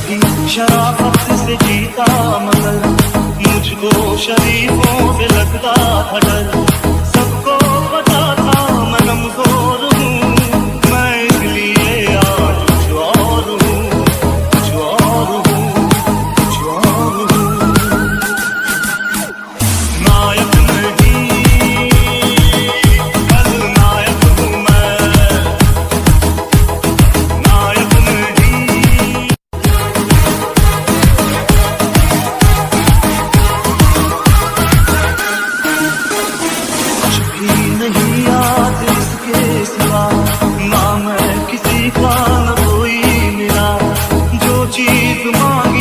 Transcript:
कभी शराफत से जीता मगर मुझको शरीफों से लगता था डर। सबको पता था मैं कमजोर हूँ, मैं इसलिए आज कुछ और हूँ, कुछ और हूँ, कुछ और हूँ। नायक नहीं खलनायक हूँ मैं, नायक नहीं। कुछ भी नहीं याद इसके सिवा, ना मैं किसी का न कोई मेरा, जो चीज मांग